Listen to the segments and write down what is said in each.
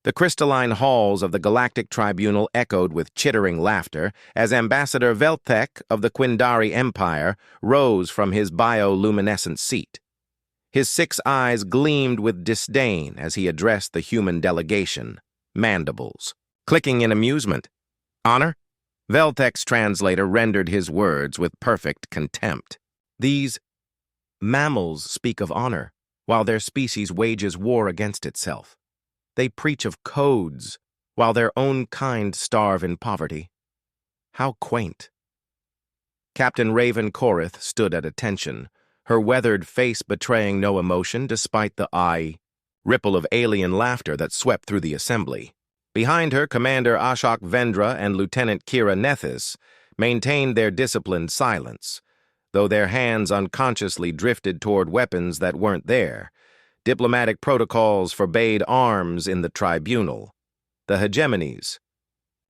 The crystalline halls of the Galactic Tribunal echoed with chittering laughter as Ambassador Velthek of the Quindari Empire rose from his bioluminescent seat. His 6 eyes gleamed with disdain as he addressed the human delegation, mandibles, clicking in amusement. Honor? Velthek's translator rendered his words with perfect contempt. These mammals speak of honor, while their species wages war against itself. They preach of codes, while their own kind starve in poverty. How quaint. Captain Raven Korith stood at attention, her weathered face betraying no emotion despite the ripple of alien laughter that swept through the assembly. Behind her, Commander Ashok Vendra and Lieutenant Kira Nethys maintained their disciplined silence, though their hands unconsciously drifted toward weapons that weren't there. Diplomatic protocols forbade arms in the tribunal. The hegemony's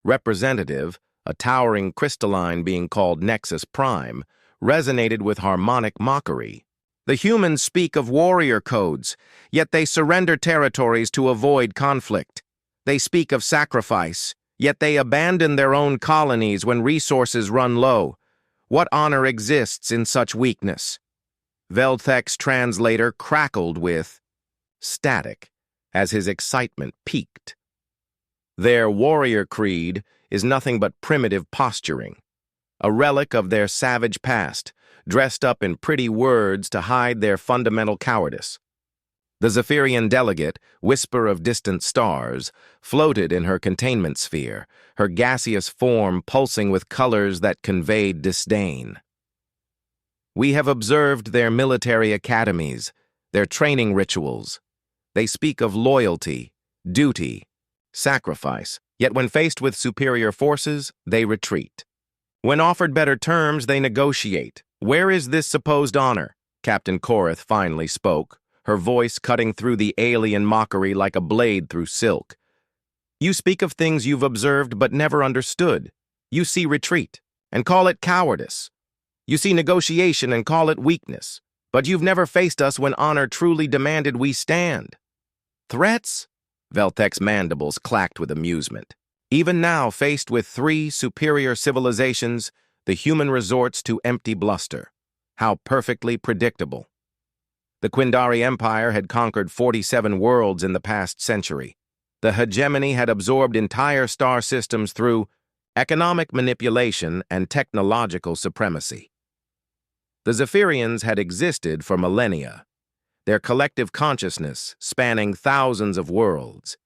representative, a towering crystalline being called Nexus Prime, resonated with harmonic mockery. The humans speak of warrior codes, yet they surrender territories to avoid conflict. They speak of sacrifice, yet they abandon their own colonies when resources run low. What honor exists in such weakness? Velthek's translator crackled with static as his excitement peaked. Their warrior creed is nothing but primitive posturing, a relic of their savage past, dressed up in pretty words to hide their fundamental cowardice. The Zephyrian delegate, Whisper of Distant Stars, floated in her containment sphere, her gaseous form pulsing with colors that conveyed disdain. We have observed their military academies, their training rituals. They speak of loyalty, duty, sacrifice, yet when faced with superior forces, they retreat. When offered better terms, they negotiate. Where is this supposed honor? Captain Korith finally spoke, her voice cutting through the alien mockery like a blade through silk. You speak of things you've observed but never understood. You see retreat and call it cowardice. You see negotiation and call it weakness. But you've never faced us when honor truly demanded we stand. Threats? Velthek's mandibles clacked with amusement. Even now, faced with 3 superior civilizations, the human resorts to empty bluster. How perfectly predictable. The Quindari Empire had conquered 47 worlds in the past century. The hegemony had absorbed entire star systems through economic manipulation and technological supremacy. The Zephyrians had existed for millennia, their collective consciousness spanning thousands of worlds.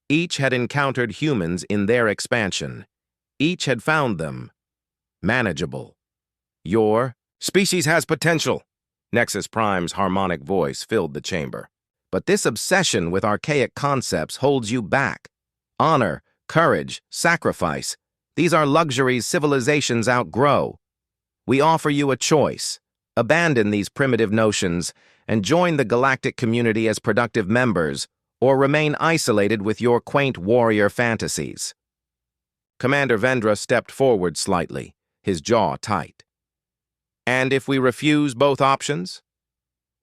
Each had encountered humans in their expansion. Each had found them manageable. Your species has potential. Nexus Prime's harmonic voice filled the chamber. But this obsession with archaic concepts holds you back. Honor, courage, sacrifice, these are luxuries civilizations outgrow. We offer you a choice. Abandon these primitive notions and join the galactic community as productive members, or remain isolated with your quaint warrior fantasies. Commander Vendra stepped forward slightly, his jaw tight. And if we refuse both options?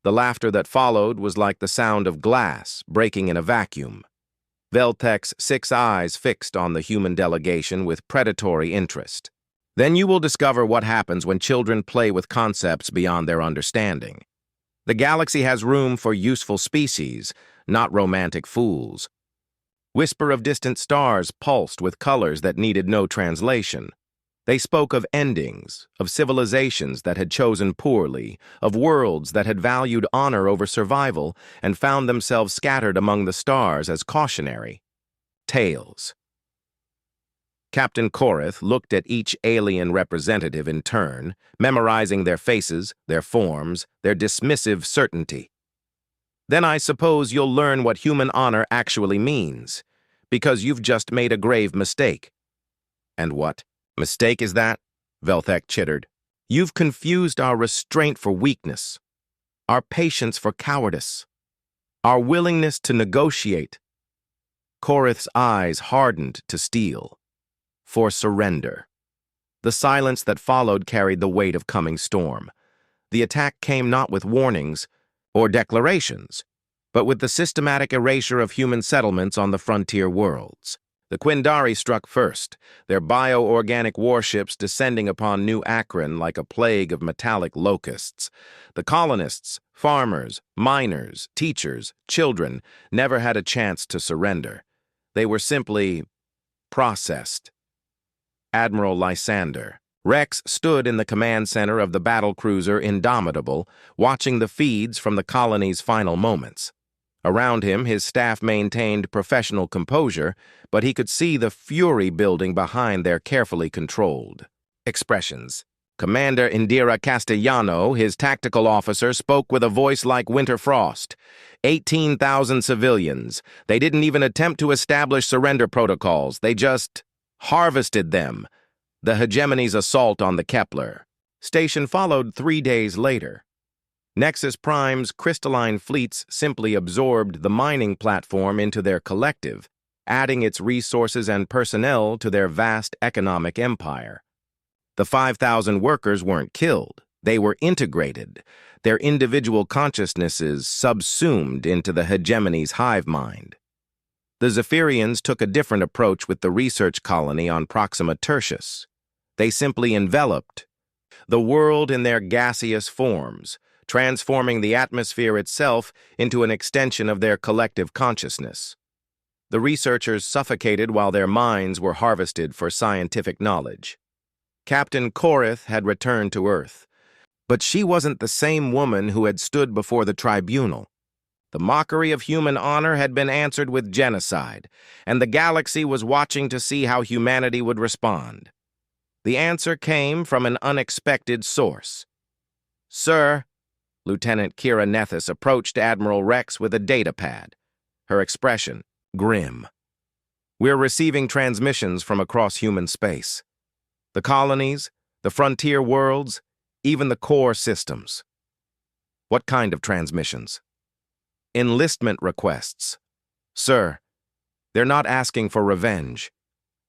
The laughter that followed was like the sound of glass breaking in a vacuum. Velthek's 6 eyes fixed on the human delegation with predatory interest. Then you will discover what happens when children play with concepts beyond their understanding. The galaxy has room for useful species, not romantic fools. Whisper of Distant Stars pulsed with colors that needed no translation. They spoke of endings, of civilizations that had chosen poorly, of worlds that had valued honor over survival and found themselves scattered among the stars as cautionary tales. Captain Korith looked at each alien representative in turn, memorizing their faces, their forms, their dismissive certainty. Then I suppose you'll learn what human honor actually means, because you've just made a grave mistake. And what mistake is that? Velthek chittered. You've confused our restraint for weakness, our patience for cowardice, our willingness to negotiate. Korith's eyes hardened to steel. For surrender. The silence that followed carried the weight of coming storm. The attack came not with warnings or declarations. but with the systematic erasure of human settlements on the frontier worlds. The Quindari struck first, their bioorganic warships descending upon New Akron like a plague of metallic locusts. The colonists, farmers, miners, teachers, children never had a chance to surrender. They were simply processed. Admiral Lysander. Rex stood in the command center of the battlecruiser Indomitable, watching the feeds from the colony's final moments. Around him, his staff maintained professional composure, but he could see the fury building behind their carefully controlled expressions. Commander Indira Castellano, his tactical officer, spoke with a voice like winter frost. 18,000 civilians. They didn't even attempt to establish surrender protocols. They just harvested them. The hegemony's assault on the Kepler station followed 3 days later. Nexus Prime's crystalline fleets simply absorbed the mining platform into their collective, adding its resources and personnel to their vast economic empire. The 5,000 workers weren't killed. They were integrated, their individual consciousnesses subsumed into the hegemony's hive mind. The Zephyrians took a different approach with the research colony on Proxima Tertius. They simply enveloped the world in their gaseous forms, transforming the atmosphere itself into an extension of their collective consciousness. The researchers suffocated while their minds were harvested for scientific knowledge. Captain Korith had returned to Earth, but she wasn't the same woman who had stood before the tribunal. The mockery of human honor had been answered with genocide, and the galaxy was watching to see how humanity would respond. The answer came from an unexpected source. "Sir," Lieutenant Kira Nethys approached Admiral Rex with a datapad, her expression grim. "We're receiving transmissions from across human space. The colonies, the frontier worlds, even the core systems." "What kind of transmissions?" "Enlistment requests. Sir, they're not asking for revenge.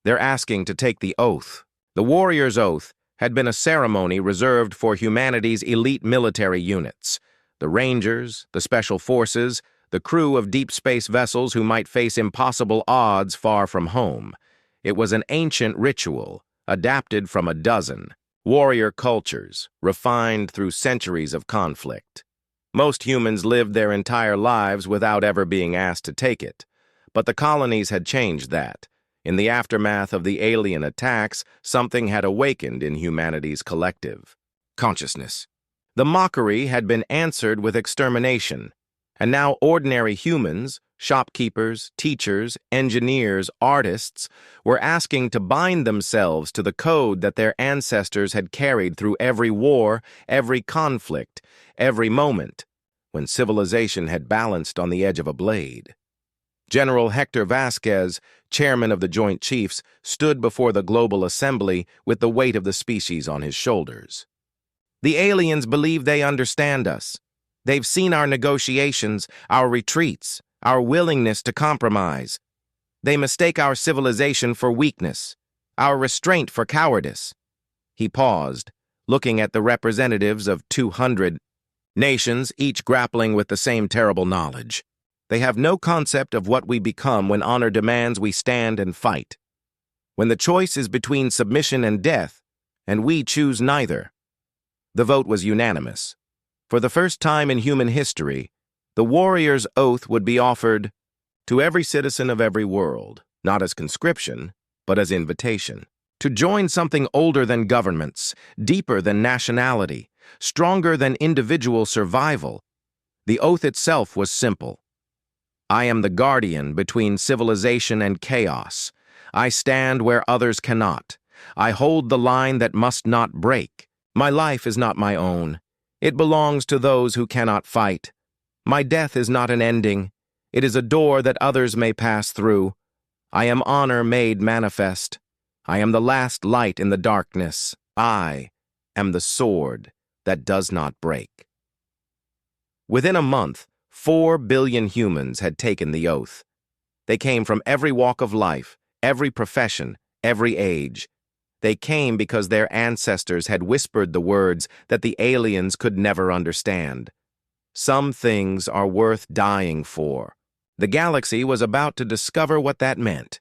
They're asking to take the oath." The Warrior's Oath had been a ceremony reserved for humanity's elite military units, the Rangers, the Special Forces, the crew of deep space vessels who might face impossible odds far from home. It was an ancient ritual, adapted from a dozen warrior cultures, refined through centuries of conflict. Most humans lived their entire lives without ever being asked to take it, but the colonies had changed that. In the aftermath of the alien attacks, something had awakened in humanity's collective consciousness. The mockery had been answered with extermination, and now ordinary humans, shopkeepers, teachers, engineers, artists, were asking to bind themselves to the code that their ancestors had carried through every war, every conflict, every moment, when civilization had balanced on the edge of a blade. General Hector Vasquez, chairman of the Joint Chiefs, stood before the Global Assembly with the weight of the species on his shoulders. "The aliens believe they understand us. They've seen our negotiations, our retreats, our willingness to compromise. They mistake our civilization for weakness, our restraint for cowardice." He paused, looking at the representatives of 200 nations, each grappling with the same terrible knowledge. They have no concept of what we become when honor demands we stand and fight. When the choice is between submission and death, and we choose neither. The vote was unanimous. For the first time in human history, the warrior's oath would be offered to every citizen of every world, not as conscription, but as invitation, to join something older than governments, deeper than nationality, stronger than individual survival. The oath itself was simple. "I am the guardian between civilization and chaos. I stand where others cannot. I hold the line that must not break. My life is not my own. It belongs to those who cannot fight. My death is not an ending. It is a door that others may pass through. I am honor made manifest. I am the last light in the darkness. I am the sword that does not break." Within a month, 4 billion humans had taken the oath. They came from every walk of life, every profession, every age. They came because their ancestors had whispered the words that the aliens could never understand. Some things are worth dying for. The galaxy was about to discover what that meant.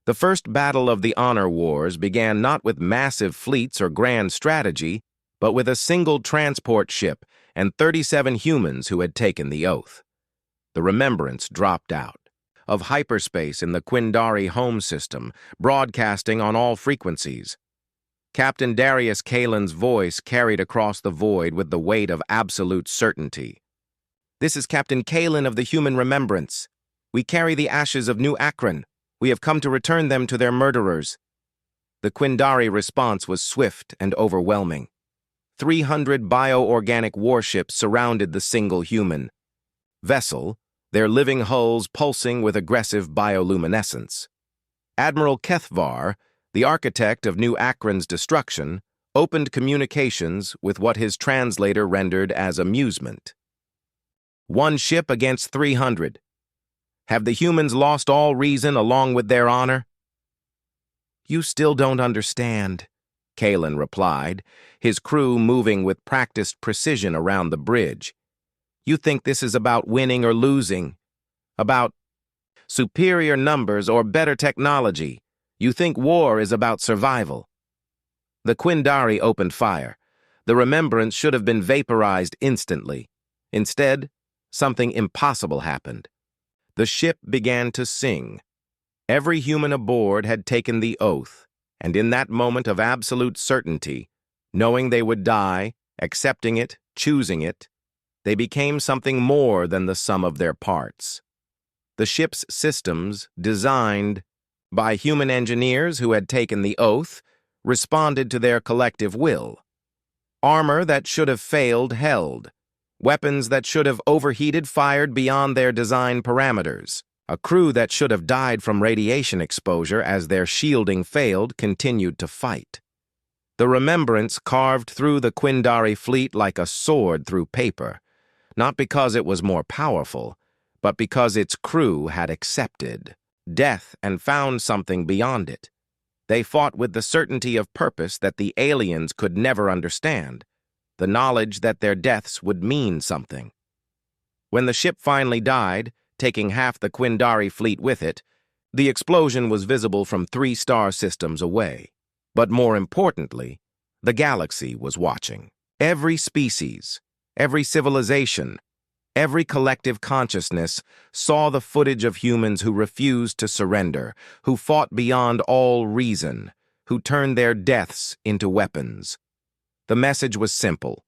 The first battle of the Honor Wars began not with massive fleets or grand strategy, but with a single transport ship and 37 humans who had taken the oath. The remembrance dropped out of hyperspace in the Quindari home system, broadcasting on all frequencies. Captain Darius Kalen's voice carried across the void with the weight of absolute certainty. "This is Captain Kalen of the Human Remembrance. We carry the ashes of New Akron. We have come to return them to their murderers." The Quindari response was swift and overwhelming. 300 bioorganic warships surrounded the single human vessel, their living hulls pulsing with aggressive bioluminescence. Admiral Kethvar, the architect of New Akron's destruction, opened communications with what his translator rendered as amusement. "One ship against 300. Have the humans lost all reason along with their honor?" "You still don't understand," Kalen replied, his crew moving with practiced precision around the bridge. "You think this is about winning or losing, about superior numbers or better technology. You think war is about survival." The Quindari opened fire. The remembrance should have been vaporized instantly. Instead, something impossible happened. The ship began to sing. Every human aboard had taken the oath, and in that moment of absolute certainty, knowing they would die, accepting it, choosing it, they became something more than the sum of their parts. The ship's systems, designed by human engineers who had taken the oath, responded to their collective will. Armor that should have failed held. Weapons that should have overheated fired beyond their design parameters. A crew that should have died from radiation exposure as their shielding failed continued to fight. The remembrance carved through the Quindari fleet like a sword through paper, not because it was more powerful, but because its crew had accepted death and found something beyond it. They fought with the certainty of purpose that the aliens could never understand, the knowledge that their deaths would mean something. When the ship finally died, taking half the Quindari fleet with it, the explosion was visible from 3 star systems away. But more importantly, the galaxy was watching. Every species, every civilization, every collective consciousness saw the footage of humans who refused to surrender, who fought beyond all reason, who turned their deaths into weapons. The message was simple.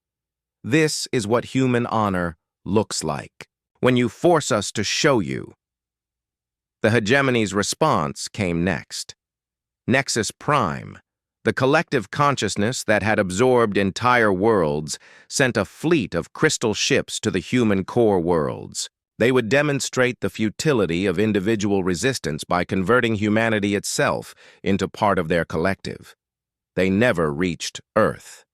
This is what human honor looks like. When you force us to show you. The hegemony's response came next. Nexus Prime, the collective consciousness that had absorbed entire worlds, sent a fleet of crystal ships to the human core worlds. They would demonstrate the futility of individual resistance by converting humanity itself into part of their collective. They never reached Earth.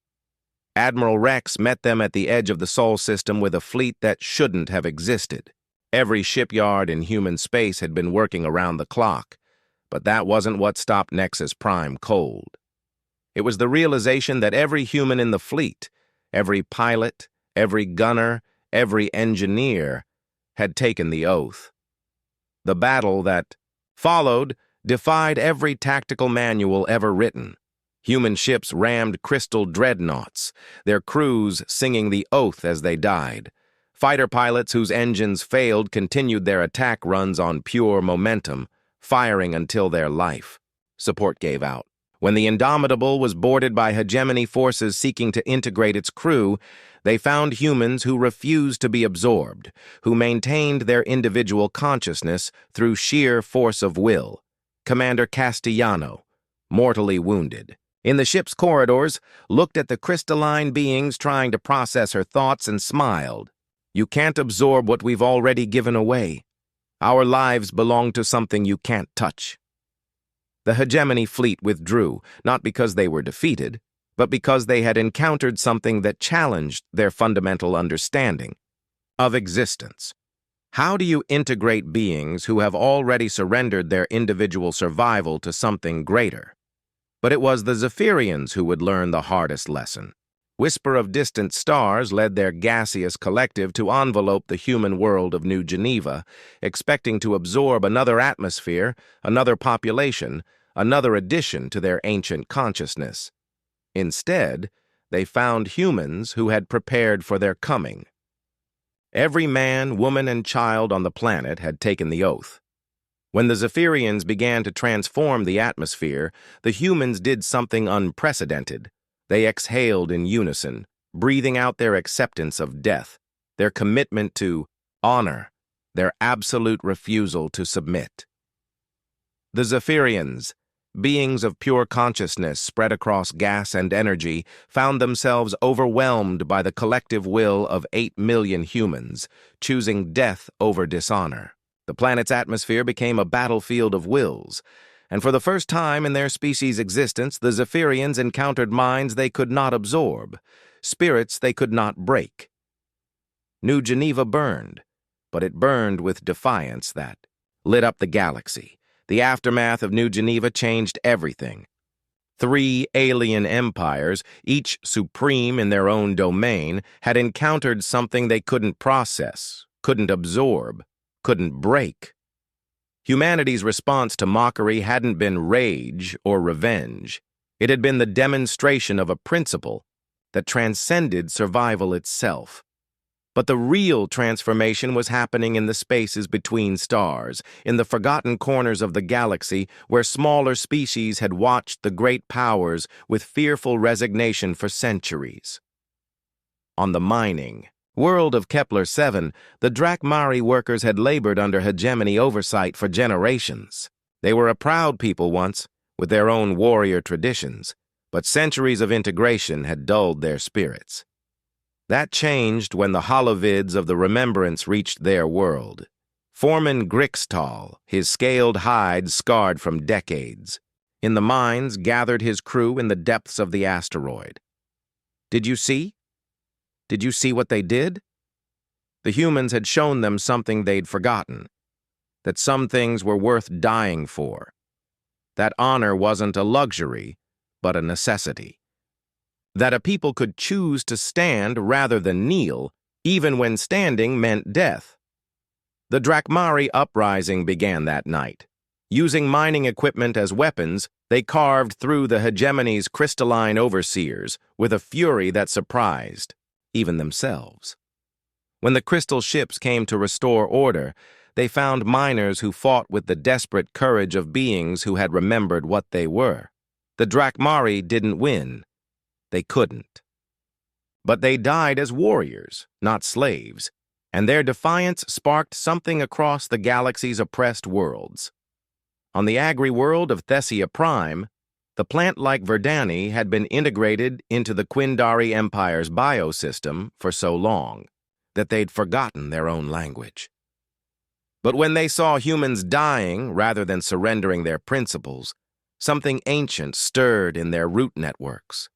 Admiral Rex met them at the edge of the Sol system with a fleet that shouldn't have existed. Every shipyard in human space had been working around the clock, but that wasn't what stopped Nexus Prime cold. It was the realization that every human in the fleet, every pilot, every gunner, every engineer, had taken the oath. The battle that followed defied every tactical manual ever written. Human ships rammed crystal dreadnoughts, their crews singing the oath as they died. Fighter pilots whose engines failed continued their attack runs on pure momentum, firing until their life support gave out. When the Indomitable was boarded by hegemony forces seeking to integrate its crew, they found humans who refused to be absorbed, who maintained their individual consciousness through sheer force of will. Commander Castellano, mortally wounded, in the ship's corridors, looked at the crystalline beings trying to process her thoughts and smiled. "You can't absorb what we've already given away. Our lives belong to something you can't touch." The hegemony fleet withdrew, not because they were defeated, but because they had encountered something that challenged their fundamental understanding of existence. How do you integrate beings who have already surrendered their individual survival to something greater? But it was the Zephyrians who would learn the hardest lesson. Whisper of distant stars led their gaseous collective to envelope the human world of New Geneva, expecting to absorb another atmosphere, another population, another addition to their ancient consciousness. Instead, they found humans who had prepared for their coming. Every man, woman, and child on the planet had taken the oath. When the Zephyrians began to transform the atmosphere, the humans did something unprecedented. They exhaled in unison, breathing out their acceptance of death, their commitment to honor, their absolute refusal to submit. The Zephyrians, beings of pure consciousness spread across gas and energy, found themselves overwhelmed by the collective will of 8 million humans, choosing death over dishonor. The planet's atmosphere became a battlefield of wills, and for the first time in their species' existence, the Zephyrians encountered minds they could not absorb, spirits they could not break. New Geneva burned, but it burned with defiance that lit up the galaxy. The aftermath of New Geneva changed everything. 3 alien empires, each supreme in their own domain, had encountered something they couldn't process, couldn't absorb, couldn't break. Humanity's response to mockery hadn't been rage or revenge. It had been the demonstration of a principle that transcended survival itself. But the real transformation was happening in the spaces between stars, in the forgotten corners of the galaxy where smaller species had watched the great powers with fearful resignation for centuries. On the mining world of Kepler-7, the BlackHFY workers had labored under hegemony oversight for generations. They were a proud people once, with their own warrior traditions, but centuries of integration had dulled their spirits. That changed when the holovids of the Remembrance reached their world. Foreman Grixtal, his scaled hide scarred from decades, in the mines gathered his crew in the depths of the asteroid. Did you see? Did you see what they did? The humans had shown them something they'd forgotten, that some things were worth dying for, that honor wasn't a luxury, but a necessity, that a people could choose to stand rather than kneel, even when standing meant death. The BlackHFY uprising began that night. Using mining equipment as weapons, they carved through the hegemony's crystalline overseers with a fury that surprised even themselves. When the crystal ships came to restore order, they found miners who fought with the desperate courage of beings who had remembered what they were. The BlackHFY didn't win. They couldn't. But they died as warriors, not slaves, and their defiance sparked something across the galaxy's oppressed worlds. On the agri-world of Thessia Prime, the plant-like Verdani had been integrated into the Quindari Empire's biosystem for so long that they'd forgotten their own language. But when they saw humans dying rather than surrendering their principles, something ancient stirred in their root networks.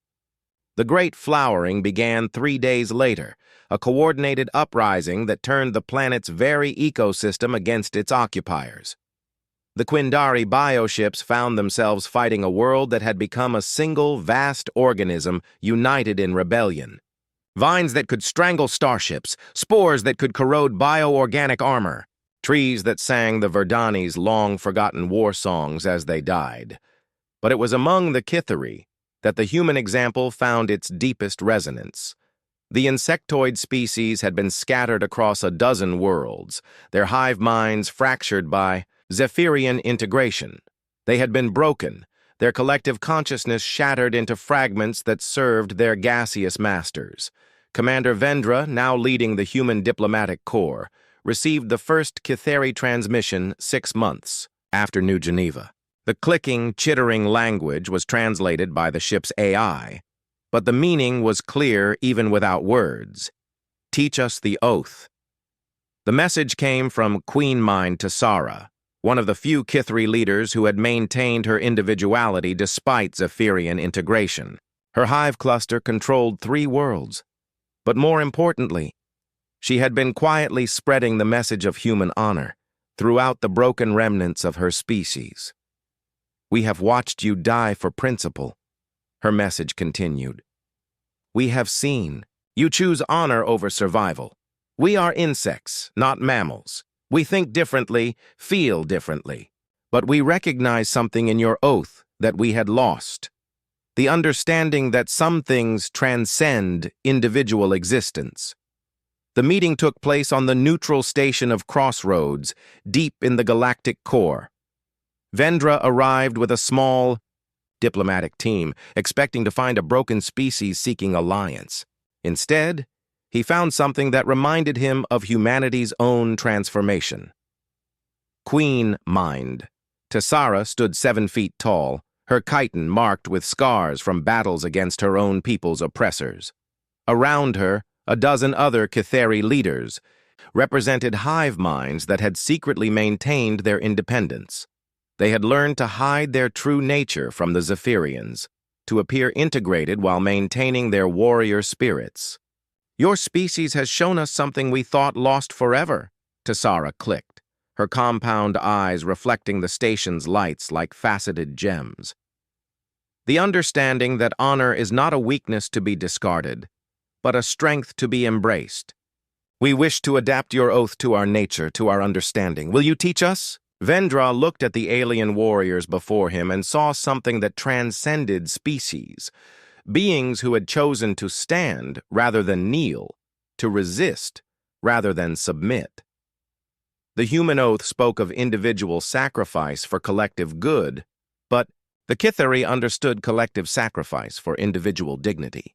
The Great Flowering began 3 days later, a coordinated uprising that turned the planet's very ecosystem against its occupiers. The Quindari bioships found themselves fighting a world that had become a single vast organism united in rebellion. Vines that could strangle starships, spores that could corrode bioorganic armor, trees that sang the Verdani's long-forgotten war songs as they died. But it was among the Kithari that the human example found its deepest resonance. The insectoid species had been scattered across a dozen worlds, their hive minds fractured by Zephyrian integration. They had been broken, their collective consciousness shattered into fragments that served their gaseous masters. Commander Vendra, now leading the human diplomatic corps, received the first Kithari transmission 6 months after New Geneva. The clicking, chittering language was translated by the ship's AI, but the meaning was clear even without words. Teach us the oath. The message came from Queen Mind Tassara, one of the few Kithari leaders who had maintained her individuality despite Zephyrian integration. Her hive cluster controlled 3 worlds, but more importantly, she had been quietly spreading the message of human honor throughout the broken remnants of her species. We have watched you die for principle, her message continued. We have seen. You choose honor over survival. We are insects, not mammals. We think differently, feel differently. But we recognize something in your oath that we had lost. The understanding that some things transcend individual existence. The meeting took place on the neutral station of Crossroads, deep in the galactic core. Vendra arrived with a small, diplomatic team, expecting to find a broken species seeking alliance. Instead, he found something that reminded him of humanity's own transformation. Queen Mind. Tessara stood 7 feet tall, her chitin marked with scars from battles against her own people's oppressors. Around her, a dozen other Kitheri leaders represented hive minds that had secretly maintained their independence. They had learned to hide their true nature from the Zephyrians, to appear integrated while maintaining their warrior spirits. Your species has shown us something we thought lost forever, Tessara clicked, her compound eyes reflecting the station's lights like faceted gems. The understanding that honor is not a weakness to be discarded, but a strength to be embraced. We wish to adapt your oath to our nature, to our understanding. Will you teach us? Vendra looked at the alien warriors before him and saw something that transcended species. Beings who had chosen to stand rather than kneel, to resist rather than submit. The human oath spoke of individual sacrifice for collective good, but the Kitheri understood collective sacrifice for individual dignity.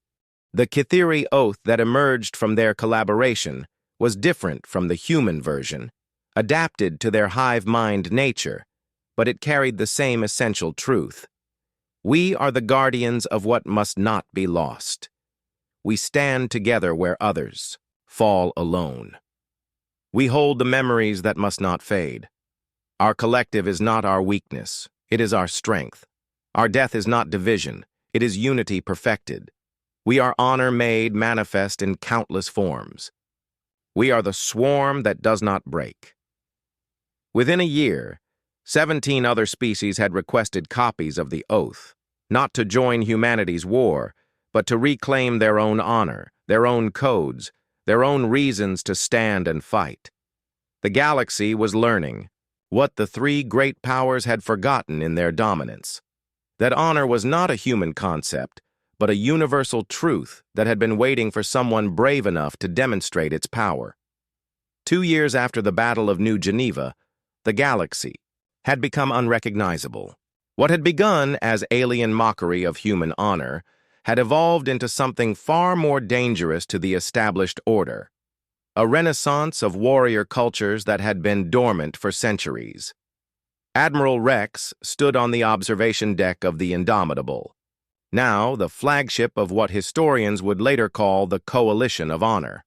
The Kitheri oath that emerged from their collaboration was different from the human version, adapted to their hive mind nature, but it carried the same essential truth. We are the guardians of what must not be lost. We stand together where others fall alone. We hold the memories that must not fade. Our collective is not our weakness, it is our strength. Our death is not division, it is unity perfected. We are honor made manifest in countless forms. We are the swarm that does not break. Within a year, 17 other species had requested copies of the oath, not to join humanity's war, but to reclaim their own honor, their own codes, their own reasons to stand and fight. The galaxy was learning what the 3 great powers had forgotten in their dominance, that honor was not a human concept, but a universal truth that had been waiting for someone brave enough to demonstrate its power. 2 years after the Battle of New Geneva, the galaxy had become unrecognizable. What had begun as alien mockery of human honor had evolved into something far more dangerous to the established order, a renaissance of warrior cultures that had been dormant for centuries. Admiral Rex stood on the observation deck of the Indomitable, now the flagship of what historians would later call the Coalition of Honor.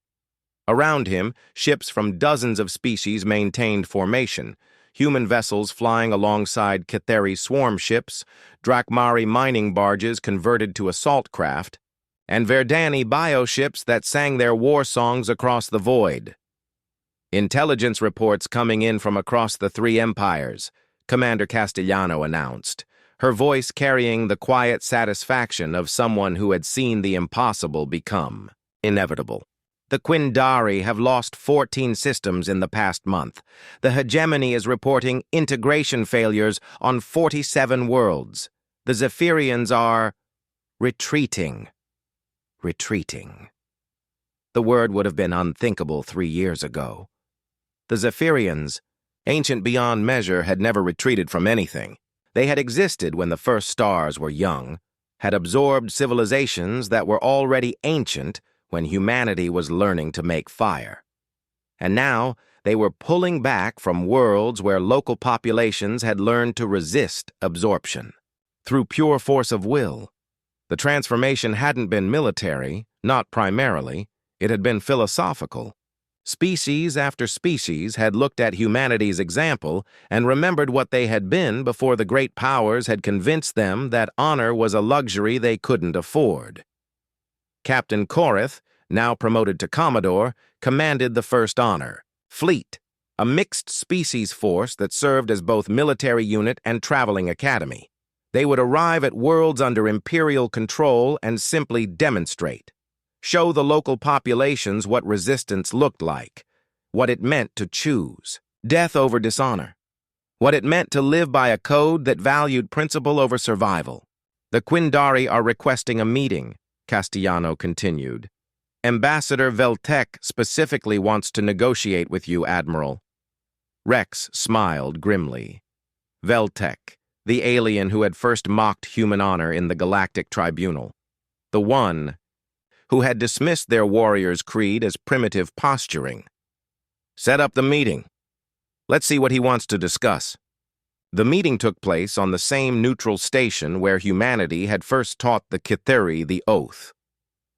Around him, ships from dozens of species maintained formation, human vessels flying alongside Kitheri swarm ships, Drakmari mining barges converted to assault craft, and Verdani bioships that sang their war songs across the void. Intelligence reports coming in from across the 3 empires, Commander Castellano announced, her voice carrying the quiet satisfaction of someone who had seen the impossible become inevitable. The Quindari have lost 14 systems in the past month. The hegemony is reporting integration failures on 47 worlds. The Zephyrians are retreating. Retreating. The word would have been unthinkable 3 years ago. The Zephyrians, ancient beyond measure, had never retreated from anything. They had existed when the first stars were young, had absorbed civilizations that were already ancient when humanity was learning to make fire. And now they were pulling back from worlds where local populations had learned to resist absorption. Through pure force of will. The transformation hadn't been military, not primarily, it had been philosophical. Species after species had looked at humanity's example and remembered what they had been before the great powers had convinced them that honor was a luxury they couldn't afford. Captain Korith, now promoted to Commodore, commanded the First Honor Fleet, a mixed species force that served as both military unit and traveling academy. They would arrive at worlds under Imperial control and simply demonstrate. Show the local populations what resistance looked like, what it meant to choose death over dishonor, what it meant to live by a code that valued principle over survival. The Quindari are requesting a meeting, Castellano continued. Ambassador Veltec specifically wants to negotiate with you, Admiral. Rex smiled grimly. Veltec, the alien who had first mocked human honor in the Galactic Tribunal. The one who had dismissed their warrior's creed as primitive posturing. Set up the meeting. Let's see what he wants to discuss. The meeting took place on the same neutral station where humanity had first taught the Kitheri the oath.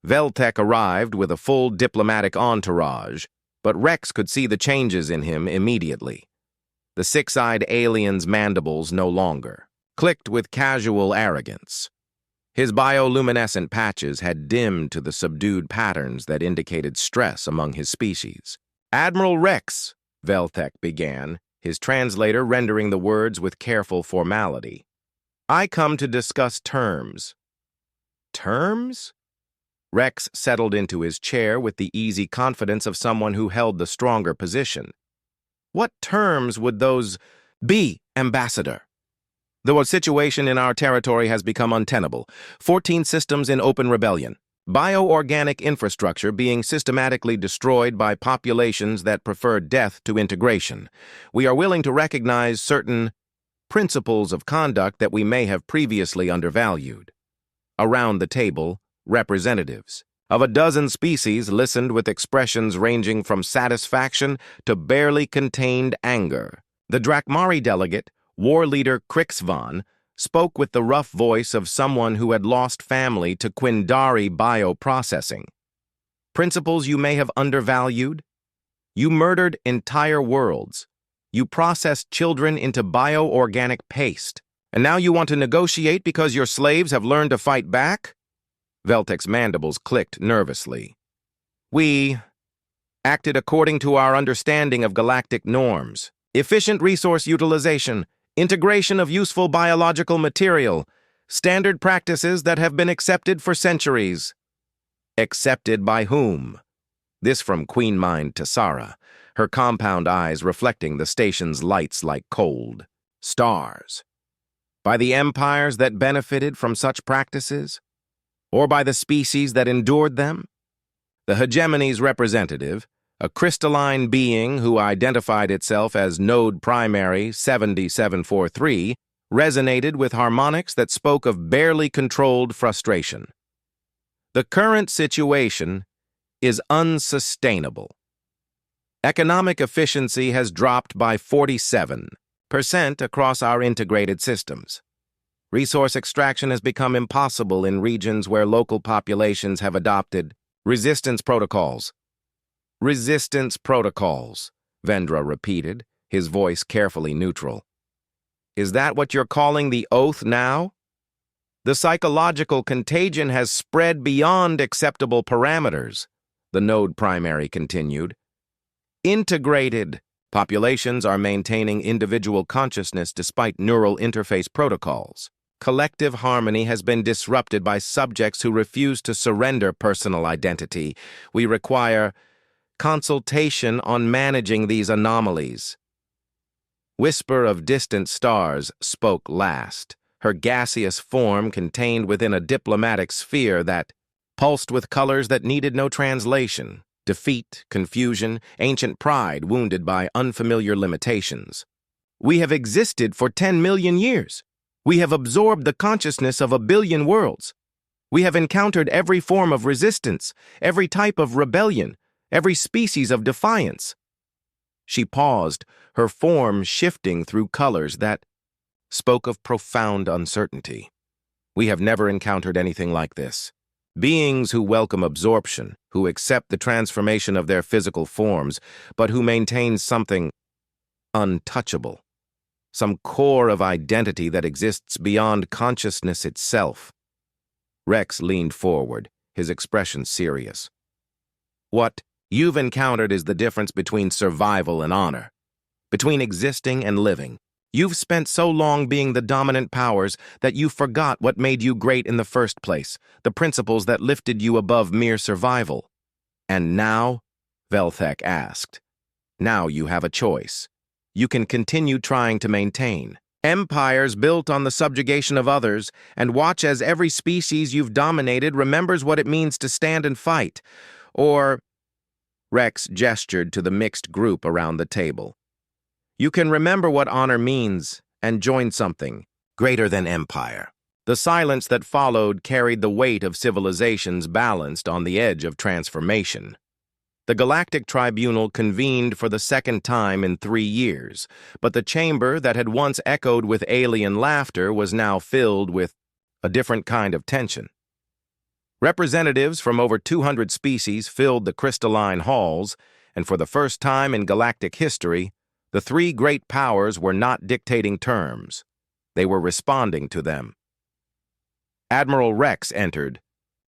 Veltec arrived with a full diplomatic entourage, but Rex could see the changes in him immediately. The six-eyed alien's mandibles no longer clicked with casual arrogance. His bioluminescent patches had dimmed to the subdued patterns that indicated stress among his species. Admiral Rex, Veltec began, his translator rendering the words with careful formality. I come to discuss terms. Terms? Rex settled into his chair with the easy confidence of someone who held the stronger position. What terms would those be, Ambassador? The situation in our territory has become untenable. 14 systems in open rebellion. Bioorganic infrastructure being systematically destroyed by populations that prefer death to integration. We are willing to recognize certain principles of conduct that we may have previously undervalued. Around the table, representatives of a dozen species listened with expressions ranging from satisfaction to barely contained anger. The Drakmari delegate, war leader Krixvan, spoke with the rough voice of someone who had lost family to Quindari bioprocessing. Principles you may have undervalued? You murdered entire worlds. You processed children into bioorganic paste. And now you want to negotiate because your slaves have learned to fight back? Veltec's mandibles clicked nervously. We acted according to our understanding of galactic norms. Efficient resource utilization, integration of useful biological material, standard practices that have been accepted for centuries. Accepted by whom? This from Queen Mind to Sara, her compound eyes reflecting the station's lights like cold stars. By the empires that benefited from such practices? Or by the species that endured them? The hegemony's representative, a crystalline being who identified itself as Node Primary 7743, resonated with harmonics that spoke of barely controlled frustration. The current situation is unsustainable. Economic efficiency has dropped by 47% across our integrated systems. Resource extraction has become impossible in regions where local populations have adopted resistance protocols. Resistance protocols, Vendra repeated, his voice carefully neutral. Is that what you're calling the oath now? The psychological contagion has spread beyond acceptable parameters, the Node Primary continued. Integrated populations are maintaining individual consciousness despite neural interface protocols. Collective harmony has been disrupted by subjects who refuse to surrender personal identity. We require consultation on managing these anomalies. Whisper of Distant Stars spoke last, her gaseous form contained within a diplomatic sphere that pulsed with colors that needed no translation. Defeat, confusion, ancient pride wounded by unfamiliar limitations. We have existed for 10 million years. We have absorbed the consciousness of a billion worlds. We have encountered every form of resistance, every type of rebellion, every species of defiance. She paused, her form shifting through colors that spoke of profound uncertainty. We have never encountered anything like this. Beings who welcome absorption, who accept the transformation of their physical forms, but who maintain something untouchable, some core of identity that exists beyond consciousness itself. Rex leaned forward, his expression serious. What you've encountered is the difference between survival and honor, between existing and living. You've spent so long being the dominant powers that you forgot what made you great in the first place, the principles that lifted you above mere survival. And now? Velthek asked. Now you have a choice. You can continue trying to maintain empires built on the subjugation of others and watch as every species you've dominated remembers what it means to stand and fight. Or, Rex gestured to the mixed group around the table. You can remember what honor means and join something greater than empire. The silence that followed carried the weight of civilizations balanced on the edge of transformation. The Galactic Tribunal convened for the second time in 3 years, but the chamber that had once echoed with alien laughter was now filled with a different kind of tension. Representatives from over 200 species filled the crystalline halls, and for the first time in galactic history, the three great powers were not dictating terms. They were responding to them. Admiral Rex entered,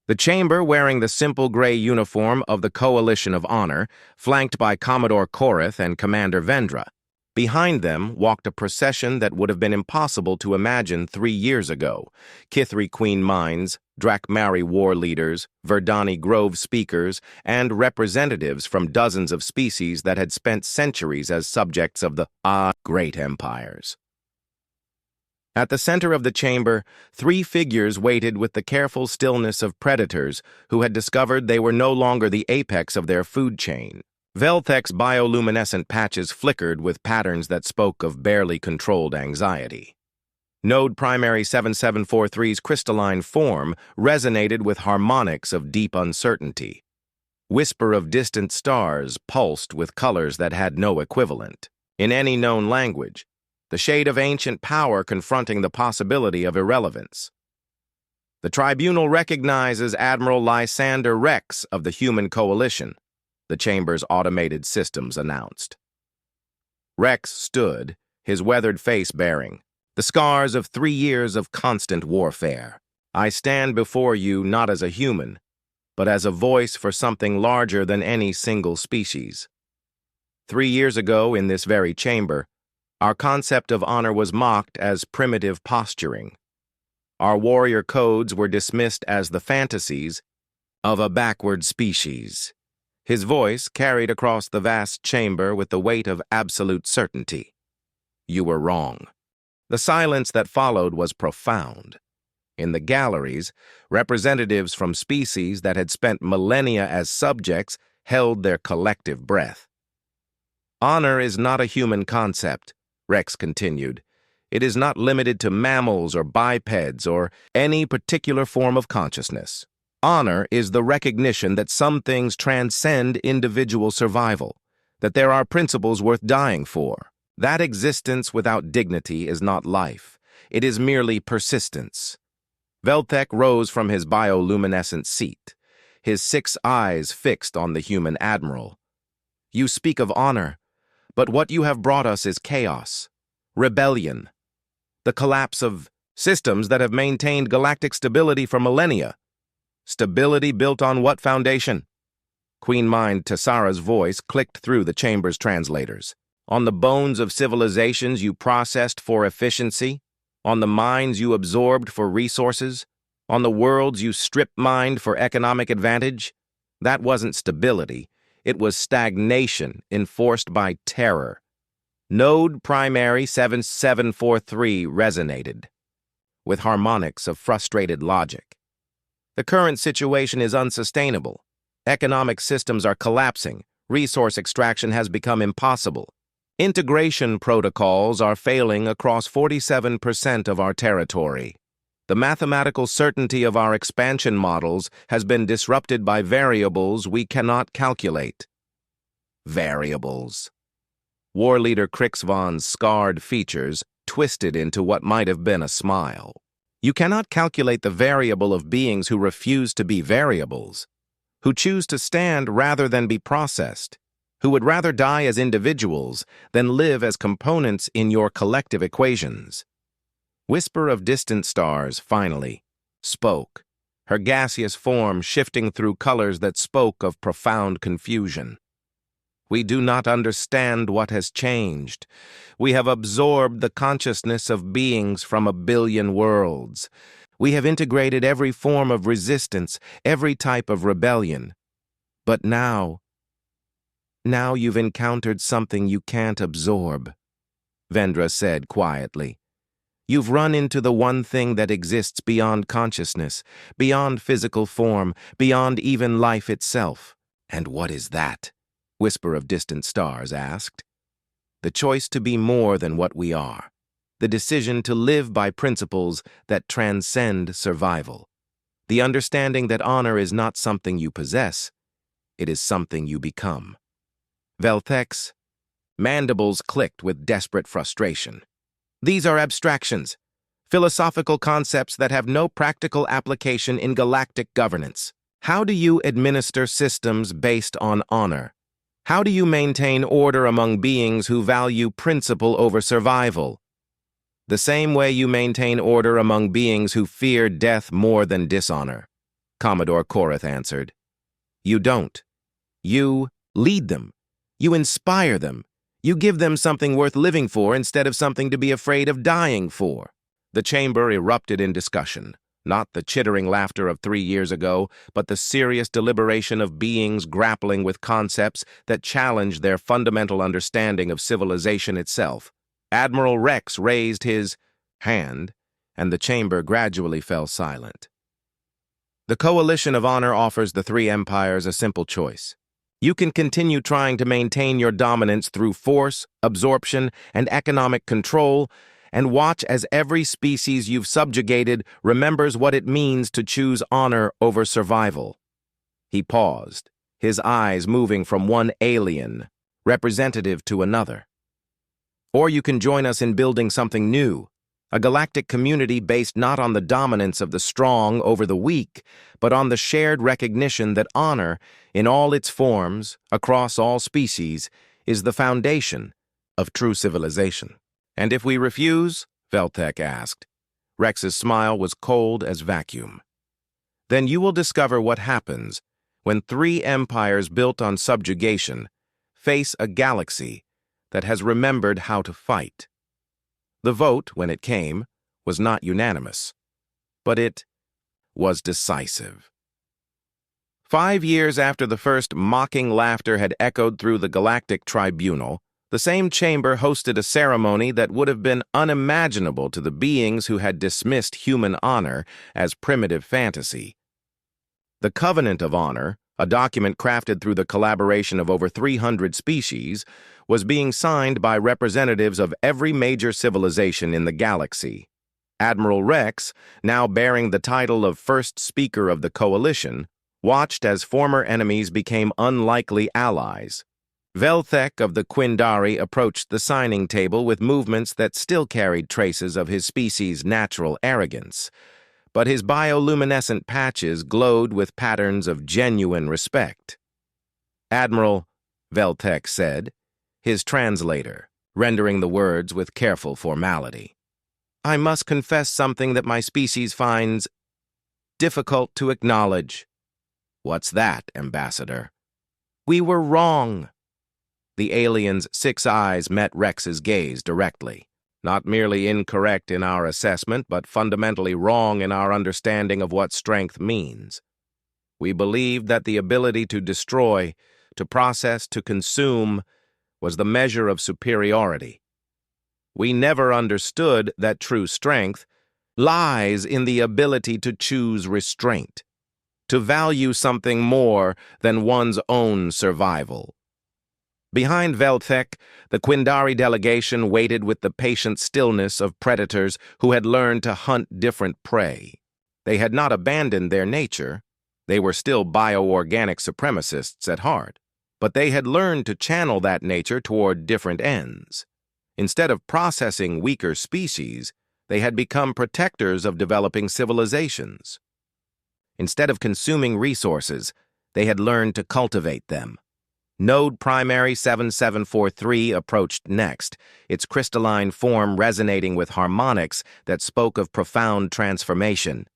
the chamber wearing the simple gray uniform of the Coalition of Honor, flanked by Commodore Korath and Commander Vendra. Behind them walked a procession that would have been impossible to imagine 3 years ago. Kithri Queen Minds, Drakmari war leaders, Verdani Grove speakers, and representatives from dozens of species that had spent centuries as subjects of the great empires. At the center of the chamber, 3 figures waited with the careful stillness of predators who had discovered they were no longer the apex of their food chain. Velthek's bioluminescent patches flickered with patterns that spoke of barely controlled anxiety. Node Primary 7743's crystalline form resonated with harmonics of deep uncertainty. Whisper of distant stars pulsed with colors that had no equivalent in any known language, the shade of ancient power confronting the possibility of irrelevance. The tribunal recognizes Admiral Lysander Rex of the Human Coalition, the chamber's automated systems announced. Rex stood, his weathered face bearing the scars of 3 years of constant warfare. I stand before you not as a human, but as a voice for something larger than any single species. 3 years ago, in this very chamber, our concept of honor was mocked as primitive posturing. Our warrior codes were dismissed as the fantasies of a backward species. His voice carried across the vast chamber with the weight of absolute certainty. You were wrong. The silence that followed was profound. In the galleries, representatives from species that had spent millennia as subjects held their collective breath. Honor is not a human concept, Rex continued. It is not limited to mammals or bipeds or any particular form of consciousness. Honor is the recognition that some things transcend individual survival, that there are principles worth dying for. That existence without dignity is not life. It is merely persistence. Velthek rose from his bioluminescent seat, his 6 eyes fixed on the human admiral. You speak of honor, but what you have brought us is chaos, rebellion, the collapse of systems that have maintained galactic stability for millennia. Stability built on what foundation? Queen Mind Tessara's voice clicked through the chamber's translators. On the bones of civilizations you processed for efficiency? On the minds you absorbed for resources? On the worlds you strip-mined for economic advantage? That wasn't stability. It was stagnation enforced by terror. Node Primary 7743 resonated with harmonics of frustrated logic. The current situation is unsustainable. Economic systems are collapsing. Resource extraction has become impossible. Integration protocols are failing across 47% of our territory. The mathematical certainty of our expansion models has been disrupted by variables we cannot calculate. Variables. War leader Krixvan's scarred features twisted into what might have been a smile. You cannot calculate the variable of beings who refuse to be variables, who choose to stand rather than be processed, who would rather die as individuals than live as components in your collective equations. Whisper of distant stars, finally, spoke, her gaseous form shifting through colors that spoke of profound confusion. We do not understand what has changed. We have absorbed the consciousness of beings from a billion worlds. We have integrated every form of resistance, every type of rebellion. But now you've encountered something you can't absorb, Vendra said quietly. You've run into the one thing that exists beyond consciousness, beyond physical form, beyond even life itself. And what is that? Whisper of Distant Stars asked. The choice to be more than what we are. The decision to live by principles that transcend survival. The understanding that honor is not something you possess, it is something you become. Velthek's mandibles clicked with desperate frustration. These are abstractions, philosophical concepts that have no practical application in galactic governance. How do you administer systems based on honor? How do you maintain order among beings who value principle over survival? The same way you maintain order among beings who fear death more than dishonor, Commodore Korath answered. You don't. You lead them. You inspire them. You give them something worth living for instead of something to be afraid of dying for. The chamber erupted in discussion. Not the chittering laughter of 3 years ago, but the serious deliberation of beings grappling with concepts that challenge their fundamental understanding of civilization itself. Admiral Rex raised his hand, and the chamber gradually fell silent. The Coalition of Honor offers the three empires a simple choice. You can continue trying to maintain your dominance through force, absorption, and economic control, and watch as every species you've subjugated remembers what it means to choose honor over survival. He paused, his eyes moving from one alien representative to another. Or you can join us in building something new, a galactic community based not on the dominance of the strong over the weak, but on the shared recognition that honor, in all its forms, across all species, is the foundation of true civilization. And if we refuse? Velthek asked. Rex's smile was cold as vacuum. Then you will discover what happens when three empires built on subjugation face a galaxy that has remembered how to fight. The vote, when it came, was not unanimous, but it was decisive. 5 years after the first mocking laughter had echoed through the Galactic Tribunal, the same chamber hosted a ceremony that would have been unimaginable to the beings who had dismissed human honor as primitive fantasy. The Covenant of Honor, a document crafted through the collaboration of over 300 species, was being signed by representatives of every major civilization in the galaxy. Admiral Rex, now bearing the title of First Speaker of the Coalition, watched as former enemies became unlikely allies. Velthek of the Quindari approached the signing table with movements that still carried traces of his species' natural arrogance, but his bioluminescent patches glowed with patterns of genuine respect. Admiral, Velthek said, his translator, rendering the words with careful formality. I must confess something that my species finds difficult to acknowledge. What's that, Ambassador? We were wrong. The alien's 6 eyes met Rex's gaze directly. Not merely incorrect in our assessment, but fundamentally wrong in our understanding of what strength means. We believed that the ability to destroy, to process, to consume was the measure of superiority. We never understood that true strength lies in the ability to choose restraint, to value something more than one's own survival. Behind Velthek, the Quindari delegation waited with the patient stillness of predators who had learned to hunt different prey. They had not abandoned their nature. They were still bioorganic supremacists at heart, but they had learned to channel that nature toward different ends. Instead of processing weaker species, they had become protectors of developing civilizations. Instead of consuming resources, they had learned to cultivate them. Node Primary 7743 approached next, its crystalline form resonating with harmonics that spoke of profound transformation.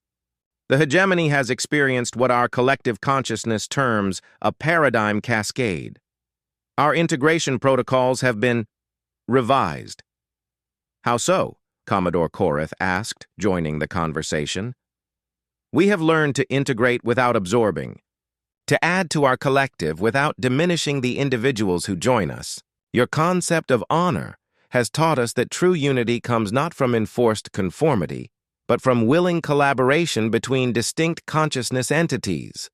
The hegemony has experienced what our collective consciousness terms a paradigm cascade. Our integration protocols have been revised. How so? Commodore Korath asked, joining the conversation. We have learned to integrate without absorbing, to add to our collective without diminishing the individuals who join us. Your concept of honor has taught us that true unity comes not from enforced conformity, but from willing collaboration between distinct consciousness entities.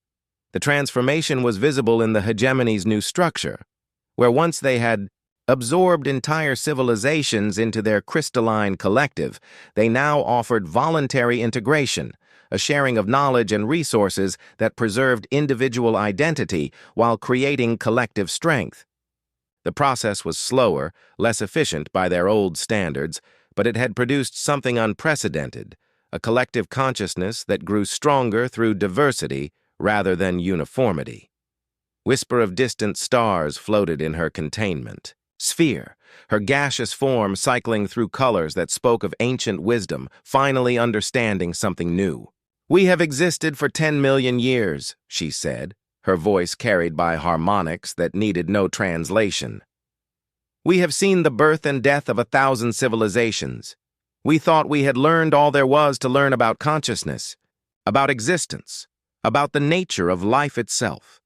The transformation was visible in the hegemony's new structure, where once they had absorbed entire civilizations into their crystalline collective, they now offered voluntary integration, a sharing of knowledge and resources that preserved individual identity while creating collective strength. The process was slower, less efficient by their old standards, but it had produced something unprecedented, a collective consciousness that grew stronger through diversity rather than uniformity. Whisper of distant stars floated in her containment. Sphere, her gaseous form cycling through colors that spoke of ancient wisdom, finally understanding something new. We have existed for 10 million years, she said, her voice carried by harmonics that needed no translation. We have seen the birth and death of 1,000 civilizations. We thought we had learned all there was to learn about consciousness, about existence, about the nature of life itself.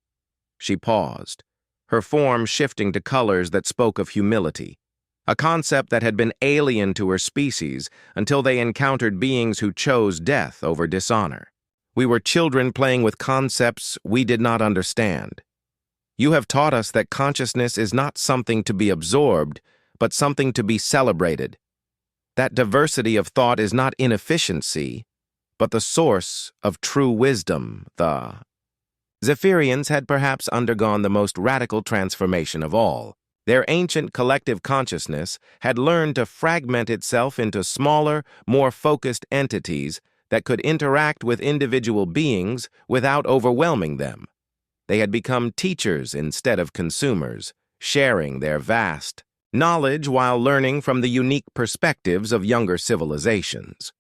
She paused, her form shifting to colors that spoke of humility, a concept that had been alien to her species until they encountered beings who chose death over dishonor. We were children playing with concepts we did not understand. You have taught us that consciousness is not something to be absorbed, but something to be celebrated. That diversity of thought is not inefficiency, but the source of true wisdom. The Zephyrians had perhaps undergone the most radical transformation of all. Their ancient collective consciousness had learned to fragment itself into smaller, more focused entities that could interact with individual beings without overwhelming them. They had become teachers instead of consumers, sharing their vast knowledge while learning from the unique perspectives of younger civilizations.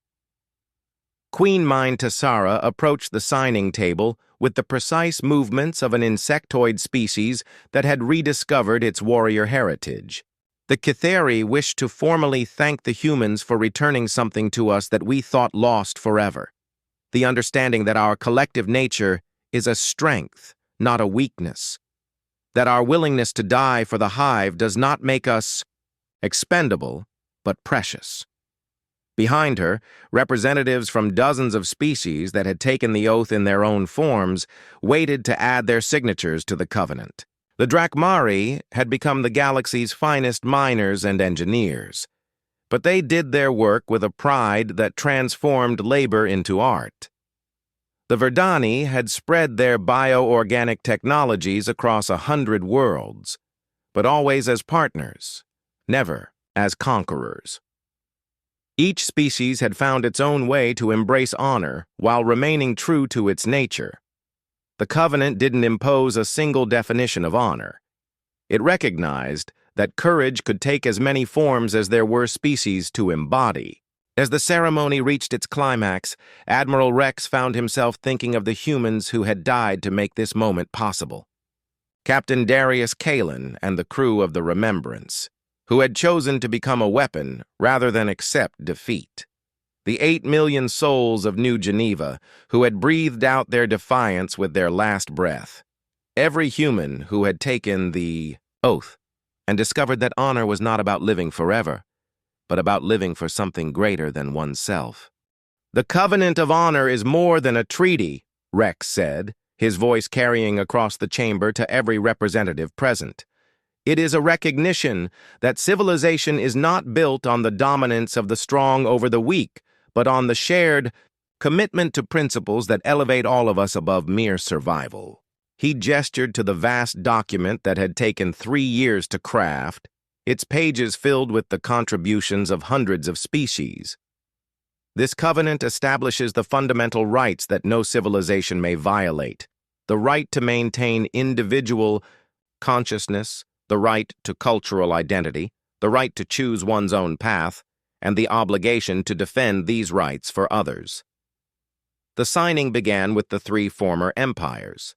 Queen Mind Tassara approached the signing table with the precise movements of an insectoid species that had rediscovered its warrior heritage. The Kitheri wished to formally thank the humans for returning something to us that we thought lost forever. The understanding that our collective nature is a strength, not a weakness. That our willingness to die for the hive does not make us expendable, but precious. Behind her, representatives from dozens of species that had taken the oath in their own forms waited to add their signatures to the covenant. The Drakmari had become the galaxy's finest miners and engineers, but they did their work with a pride that transformed labor into art. The Verdani had spread their bioorganic technologies across 100 worlds, but always as partners, never as conquerors. Each species had found its own way to embrace honor while remaining true to its nature. The covenant didn't impose a single definition of honor. It recognized that courage could take as many forms as there were species to embody. As the ceremony reached its climax, Admiral Rex found himself thinking of the humans who had died to make this moment possible. Captain Darius Kalin and the crew of the Remembrance, who had chosen to become a weapon rather than accept defeat. The 8 million souls of New Geneva, who had breathed out their defiance with their last breath. Every human who had taken the oath and discovered that honor was not about living forever, but about living for something greater than oneself. The covenant of honor is more than a treaty, Rex said, his voice carrying across the chamber to every representative present. It is a recognition that civilization is not built on the dominance of the strong over the weak, but on the shared commitment to principles that elevate all of us above mere survival. He gestured to the vast document that had taken 3 years to craft, its pages filled with the contributions of hundreds of species. This covenant establishes the fundamental rights that no civilization may violate: the right to maintain individual consciousness, the right to cultural identity, the right to choose one's own path, and the obligation to defend these rights for others. The signing began with the 3 former empires.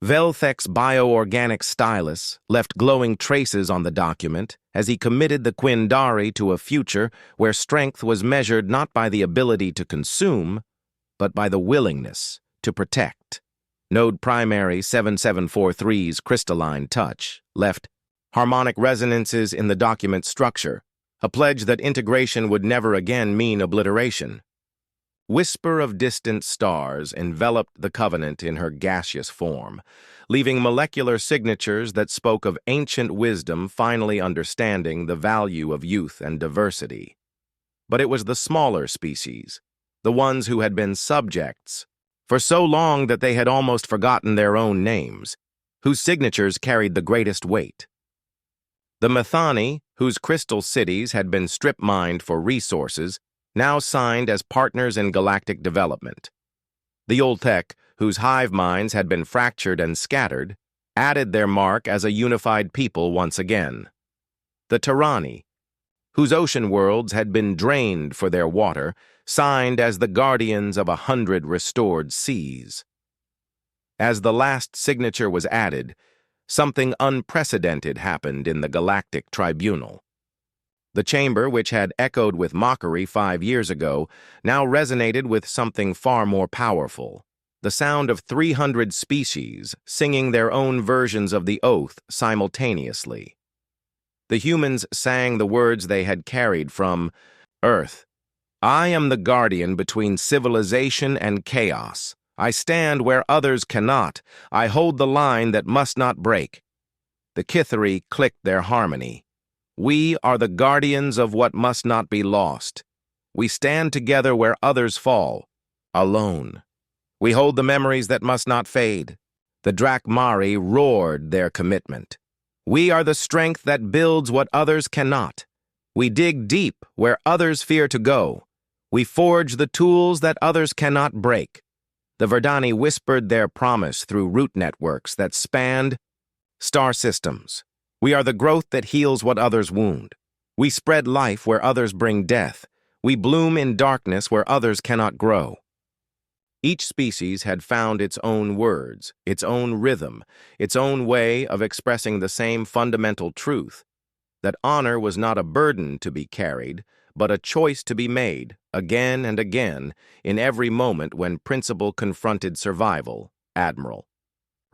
Velthek's bioorganic stylus left glowing traces on the document as he committed the Quindari to a future where strength was measured not by the ability to consume, but by the willingness to protect. Node Primary 7743's crystalline touch left harmonic resonances in the document's structure, a pledge that integration would never again mean obliteration. Whisper of distant stars enveloped the covenant in her gaseous form, leaving molecular signatures that spoke of ancient wisdom finally understanding the value of youth and diversity. But it was the smaller species, the ones who had been subjects for so long that they had almost forgotten their own names, whose signatures carried the greatest weight. The Methani, whose crystal cities had been strip-mined for resources, now signed as partners in galactic development. The Oltek, whose hive minds had been fractured and scattered, added their mark as a unified people once again. The Terrani, whose ocean worlds had been drained for their water, signed as the guardians of 100 restored seas. As the last signature was added, something unprecedented happened in the Galactic Tribunal. The chamber, which had echoed with mockery 5 years ago, now resonated with something far more powerful, the sound of 300 species singing their own versions of the oath simultaneously. The humans sang the words they had carried from Earth. I am the guardian between civilization and chaos. I stand where others cannot. I hold the line that must not break. The Kithari clicked their harmony. We are the guardians of what must not be lost. We stand together where others fall, alone. We hold the memories that must not fade. The Drakmari roared their commitment. We are the strength that builds what others cannot. We dig deep where others fear to go. We forge the tools that others cannot break. The Verdani whispered their promise through root networks that spanned star systems. We are the growth that heals what others wound. We spread life where others bring death. We bloom in darkness where others cannot grow. Each species had found its own words, its own rhythm, its own way of expressing the same fundamental truth, that honor was not a burden to be carried, but a choice to be made, again and again, in every moment when principle confronted survival. Admiral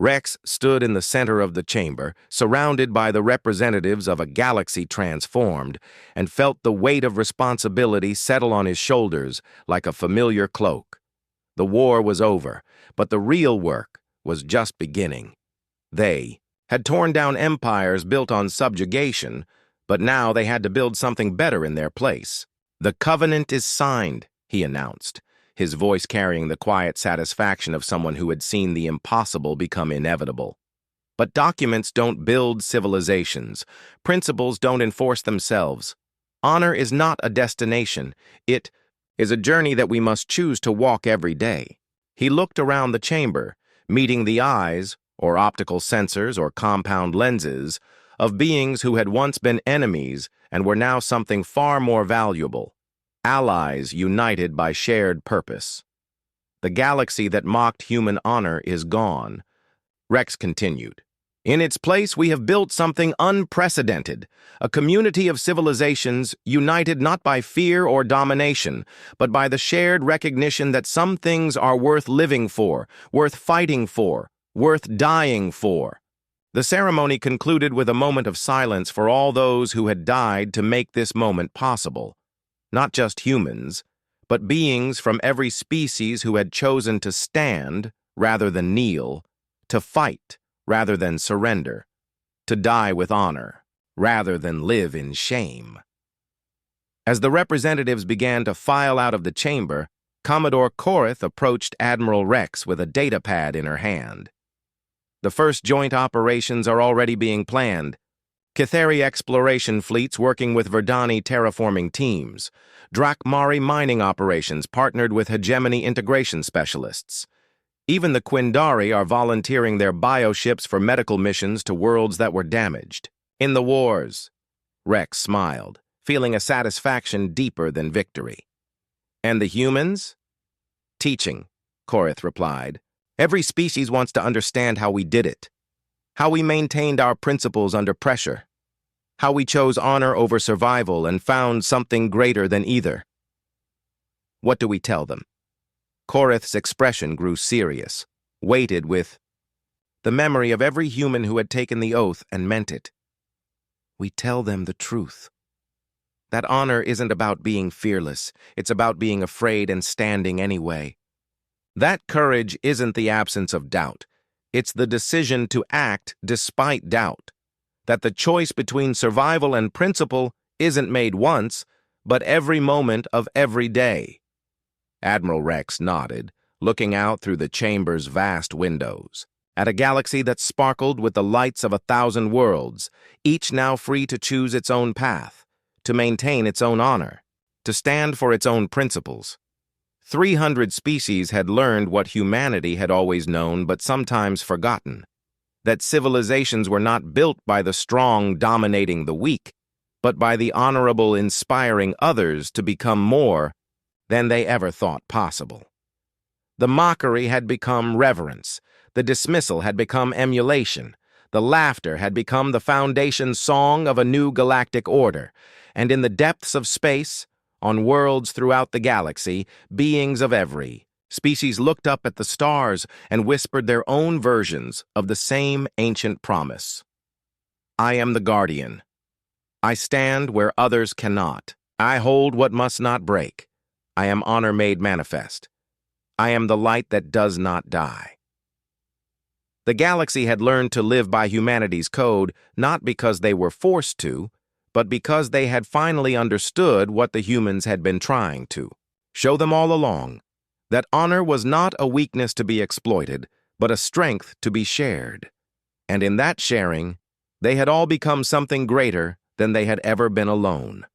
Rex stood in the center of the chamber, surrounded by the representatives of a galaxy transformed, and felt the weight of responsibility settle on his shoulders like a familiar cloak. The war was over, but the real work was just beginning. They had torn down empires built on subjugation, but now they had to build something better in their place. The covenant is signed, he announced, his voice carrying the quiet satisfaction of someone who had seen the impossible become inevitable. But documents don't build civilizations. Principles don't enforce themselves. Honor is not a destination. It is a journey that we must choose to walk every day. He looked around the chamber, meeting the eyes, or optical sensors or compound lenses, of beings who had once been enemies and were now something far more valuable. Allies united by shared purpose. The galaxy that mocked human honor is gone. Rex continued. In its place, we have built something unprecedented, a community of civilizations united not by fear or domination, but by the shared recognition that some things are worth living for, worth fighting for, worth dying for. The ceremony concluded with a moment of silence for all those who had died to make this moment possible. Not just humans, but beings from every species who had chosen to stand rather than kneel, to fight rather than surrender, to die with honor rather than live in shame. As the representatives began to file out of the chamber, Commodore Korith approached Admiral Rex with a datapad in her hand. The first joint operations are already being planned. Kithari exploration fleets working with Verdani terraforming teams. Drakmari mining operations partnered with hegemony integration specialists. Even the Quindari are volunteering their bioships for medical missions to worlds that were damaged. In the wars, Rex smiled, feeling a satisfaction deeper than victory. And the humans? Teaching, Korith replied. Every species wants to understand how we did it, how we maintained our principles under pressure, how we chose honor over survival and found something greater than either. What do we tell them? Korith's expression grew serious, weighted with the memory of every human who had taken the oath and meant it. We tell them the truth. That honor isn't about being fearless, it's about being afraid and standing anyway. That courage isn't the absence of doubt, it's the decision to act despite doubt. That the choice between survival and principle isn't made once, but every moment of every day. Admiral Rex nodded, looking out through the chamber's vast windows, at a galaxy that sparkled with the lights of 1,000 worlds, each now free to choose its own path, to maintain its own honor, to stand for its own principles. 300 species had learned what humanity had always known but sometimes forgotten, that civilizations were not built by the strong dominating the weak, but by the honorable inspiring others to become more than they ever thought possible. The mockery had become reverence, the dismissal had become emulation, the laughter had become the foundation song of a new galactic order, and in the depths of space, on worlds throughout the galaxy, beings of every species looked up at the stars and whispered their own versions of the same ancient promise. I am the guardian. I stand where others cannot. I hold what must not break. I am honor made manifest. I am the light that does not die. The galaxy had learned to live by humanity's code not because they were forced to, but because they had finally understood what the humans had been trying to show them all along, that honor was not a weakness to be exploited, but a strength to be shared. And in that sharing, they had all become something greater than they had ever been alone.